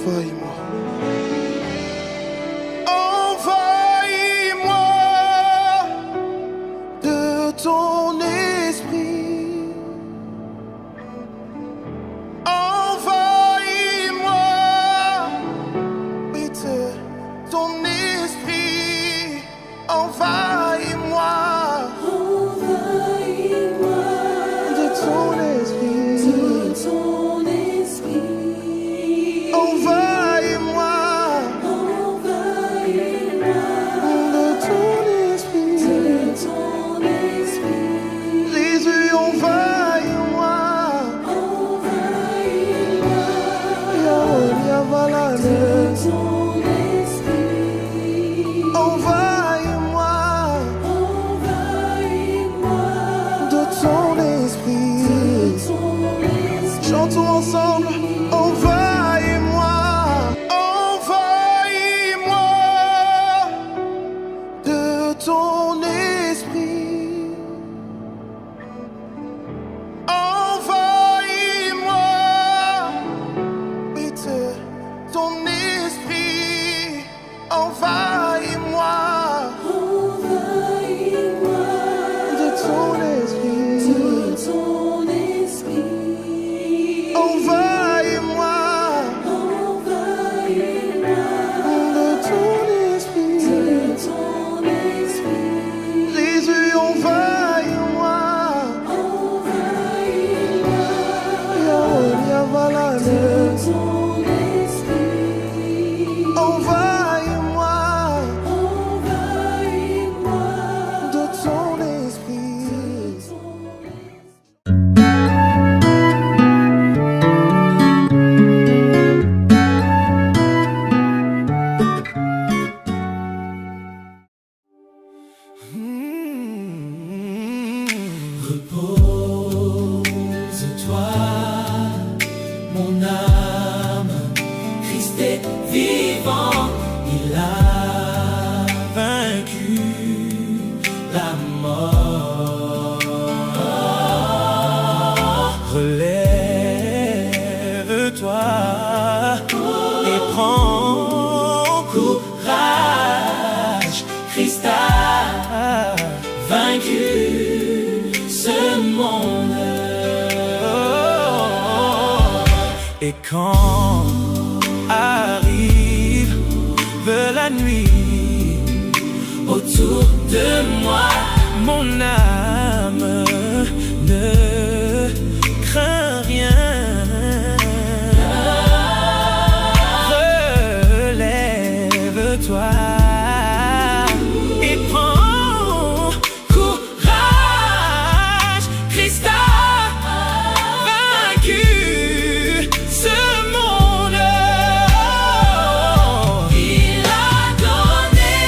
envahis-moi. Envahis-moi de ton esprit. Envahis-moi, oui, de ton esprit. Envahis-moi. Envahis-moi de ton esprit. Envahis-moi. Envahis-moi De ton esprit. Jésus, envahis-moi. Envahis-moi Yaonia Valade. de ton esprit. Envahis-moi. Envahis-moi De ton esprit. Chantons ensemble. Envahis-moi. Envahis-moi de ton esprit. Envahis-moi, oui, de ton esprit. Envahis-moi Envahis-moi de ton esprit. Envahis-moi de ton esprit. Jésus, envahis-moi. Yaonia Valade. Envahis-moi de ton esprit. Repose-toi, mon âme, Christ est vivant, il a vaincu la mort. Relève-toi et prends courage, Christ a vaincu ce monde. Et quand arrive la nuit autour de moi, mon âme ne craint rien. Relève-toi et prends courage, Christ a vaincu ce monde. Il a donné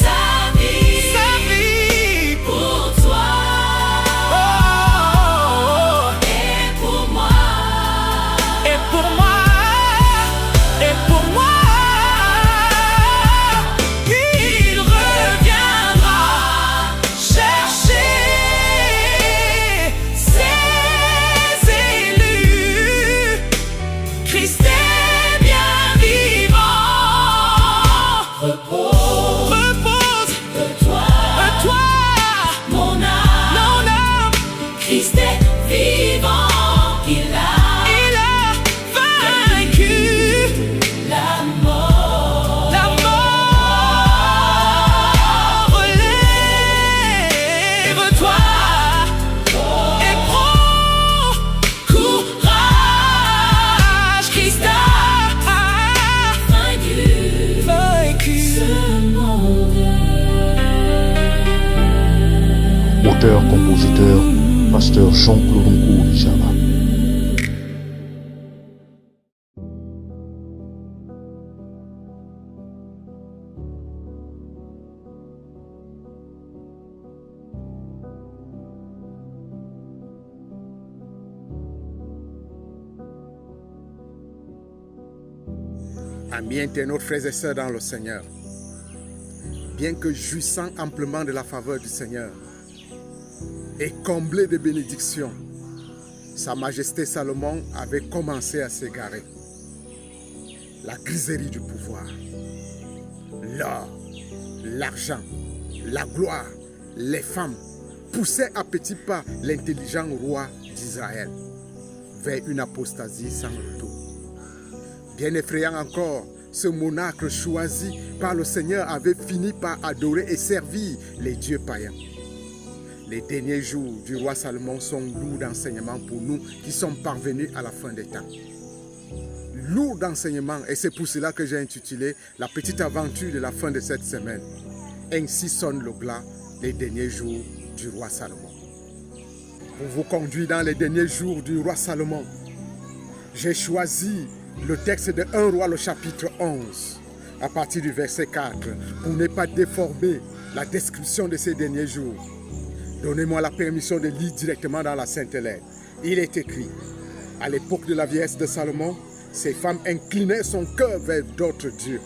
sa vie pour toi et pour moi, et pour moi, et pour moi. Il reviendra chercher ses élus. Christ est bien vivant. Repose de toi, mon âme. Christ est vivant. Il a vaincu la mort. Relève-toi et prends courage. Christ a vaincu ce monde. Auteur-compositeur, pasteur Jean-Claude Nkoulishaba. Amis internautes, frères et sœurs dans le Seigneur, bien que jouissant amplement de la faveur du Seigneur et comblé de bénédictions, Sa Majesté Salomon avait commencé à s'égarer. la griserie du pouvoir. L'or, l'argent, la gloire, les femmes poussaient à petits pas l'intelligent roi d'Israël vers une apostasie sans retour. Bien effrayant encore, ce monarque choisi par le Seigneur avait fini par adorer et servir les dieux païens. Les derniers jours du roi Salomon sont lourds d'enseignements pour nous qui sommes parvenus à la fin des temps. Lourds d'enseignements, et c'est pour cela que j'ai intitulé la petite aventure de la fin de cette semaine. Ainsi sonne le glas les derniers jours du roi Salomon. Pour vous conduire dans les derniers jours du roi Salomon, j'ai choisi le texte de 1 Roi, le chapitre 11, à partir du verset 4, pour ne pas déformer la description de ces derniers jours. Donnez-moi la permission de lire directement dans la Sainte Lettre. Il est écrit, à l'époque de la vieillesse de Salomon, ces femmes inclinaient son cœur vers d'autres dieux.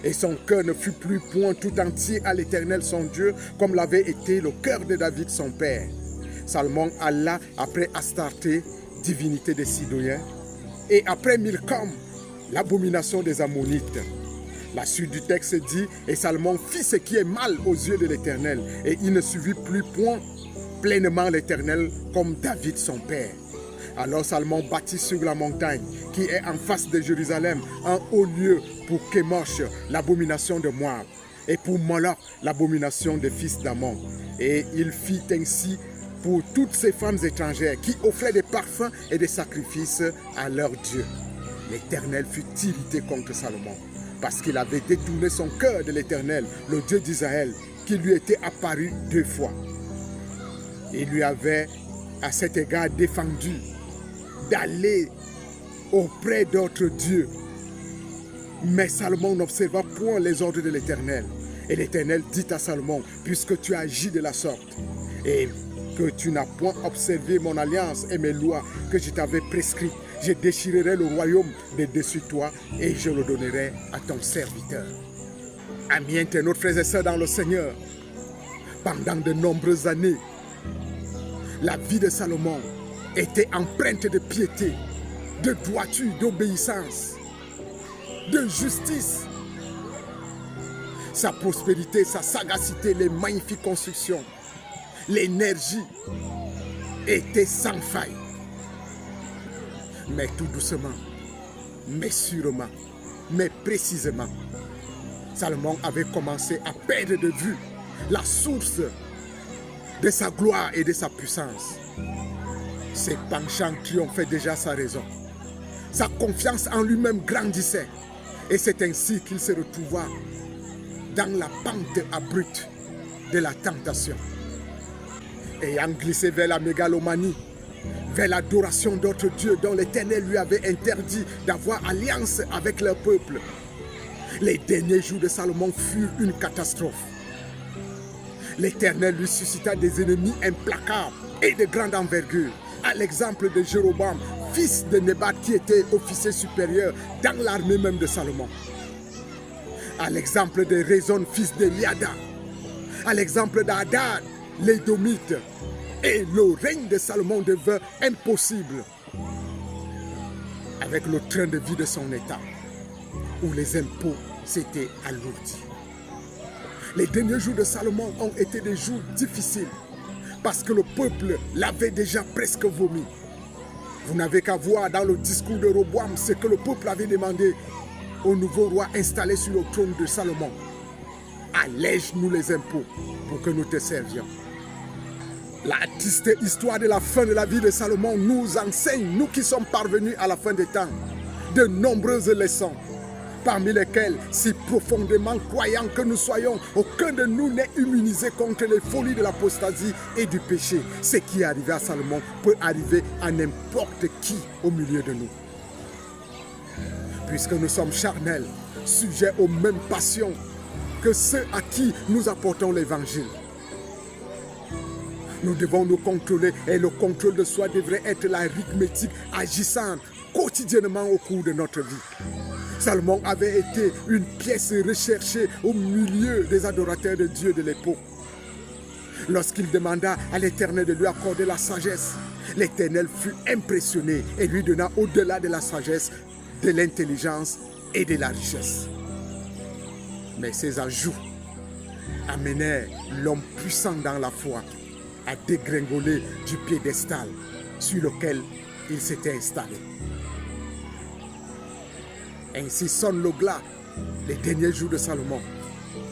Et son cœur ne fut plus point tout entier à l'Éternel son Dieu, comme l'avait été le cœur de David son père. Salomon alla après Astarté, divinité des Sidoniens, et après Milcom, l'abomination des Ammonites. La suite du texte dit, et Salomon fit ce qui est mal aux yeux de l'Éternel, et il ne suivit plus point pleinement l'Éternel comme David son père. Alors Salomon bâtit sur la montagne qui est en face de Jérusalem un haut lieu pour Kémosh, l'abomination de Moab, et pour Moloch, l'abomination des fils d'Ammon. Et il fit ainsi pour toutes ces femmes étrangères qui offraient des parfums et des sacrifices à leur Dieu. L'Éternel fut irrité contre Salomon parce qu'il avait détourné son cœur de l'Éternel, le Dieu d'Israël, qui lui était apparu 2 fois. Il lui avait à cet égard défendu d'aller auprès d'autres dieux. Mais Salomon n'observa point les ordres de l'Éternel. Et l'Éternel dit à Salomon, puisque tu agis de la sorte, et que tu n'as point observé mon alliance et mes lois que je t'avais prescrites, je déchirerai le royaume de dessus toi et je le donnerai à ton serviteur. Amis internautes, frères et sœurs dans le Seigneur, pendant de nombreuses années, la vie de Salomon était empreinte de piété, de droiture, d'obéissance, de justice. Sa prospérité, sa sagacité, les magnifiques constructions, l'énergie étaient sans faille. Mais tout doucement, mais sûrement, mais précisément, Salomon avait commencé à perdre de vue la source de sa gloire et de sa puissance. Ses penchants triomphaient déjà sa raison. Sa confiance en lui-même grandissait. Et c'est ainsi qu'il se retrouva dans la pente abrupte de la tentation. Ayant glissé vers la mégalomanie, vers l'adoration d'autres dieux dont l'Éternel lui avait interdit d'avoir alliance avec leur peuple, les derniers jours de Salomon furent une catastrophe. L'Éternel lui suscita des ennemis implacables et de grande envergure, à l'exemple de Jéroboam, fils de Nébat, qui était officier supérieur dans l'armée même de Salomon, à l'exemple de Rezon, fils de Liada, à l'exemple d'Hadad, l'Édomite, et le règne de Salomon devint impossible avec le train de vie de son état, où les impôts s'étaient alourdis. Les derniers jours de Salomon ont été des jours difficiles parce que le peuple l'avait déjà presque vomi. Vous n'avez qu'à voir dans le discours de Roboam ce que le peuple avait demandé au nouveau roi installé sur le trône de Salomon. Allège-nous les impôts pour que nous te servions. La triste histoire de la fin de la vie de Salomon nous enseigne, nous qui sommes parvenus à la fin des temps, de nombreuses leçons, parmi lesquelles, si profondément croyants que nous soyons, aucun de nous n'est immunisé contre les folies de l'apostasie et du péché. Ce qui est arrivé à Salomon peut arriver à n'importe qui au milieu de nous. Puisque nous sommes charnels, sujets aux mêmes passions que ceux à qui nous apportons l'évangile. Nous devons nous contrôler et le contrôle de soi devrait être l'arithmétique agissante quotidiennement au cours de notre vie. Salomon avait été une pièce recherchée au milieu des adorateurs de Dieu de l'époque. Lorsqu'il demanda à l'Éternel de lui accorder la sagesse, l'Éternel fut impressionné et lui donna au-delà de la sagesse, de l'intelligence et de la richesse. Mais ces ajouts amenèrent l'homme puissant dans la foi à dégringoler du piédestal sur lequel il s'était installé. Ainsi sonne le glas. Les derniers jours de Salomon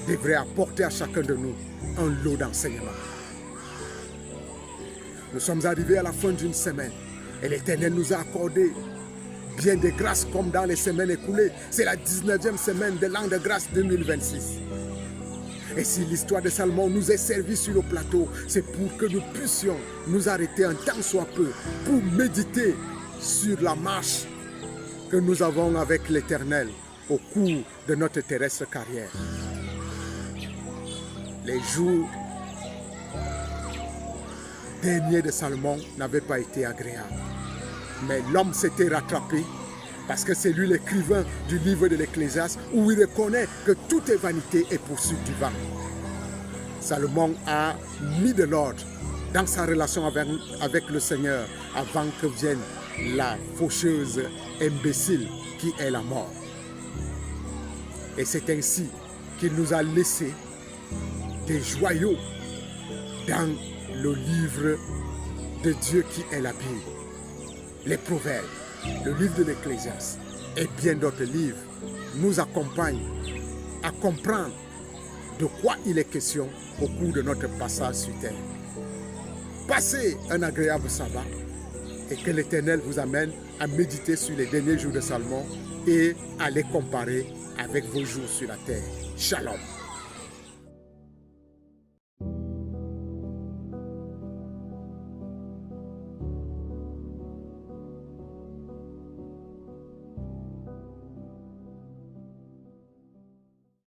devraient apporter à chacun de nous un lot d'enseignements. Nous sommes arrivés à la fin d'une semaine et l'Éternel nous a accordé bien des grâces comme dans les semaines écoulées. C'est la 19e semaine de l'an de grâce 2026. Et si l'histoire de Salomon nous est servie sur le plateau, c'est pour que nous puissions nous arrêter un tant soit peu pour méditer sur la marche que nous avons avec l'Éternel au cours de notre terrestre carrière. Les jours derniers de Salomon n'avaient pas été agréables. Mais l'homme s'était rattrapé parce que c'est lui l'écrivain du livre de l'Ecclésiaste où il reconnaît que tout est vanité et poursuite du vent. Salomon a mis de l'ordre dans sa relation avec le Seigneur avant que vienne la faucheuse imbécile qui est la mort. Et c'est ainsi qu'il nous a laissé des joyaux dans le livre de Dieu qui est la Bible. Les Proverbes, le livre de l'Ecclésiaste et bien d'autres livres nous accompagnent à comprendre de quoi il est question au cours de notre passage sur terre. Passez un agréable sabbat et que l'Éternel vous amène à méditer sur les derniers jours de Salomon et à les comparer avec vos jours sur la terre. Shalom.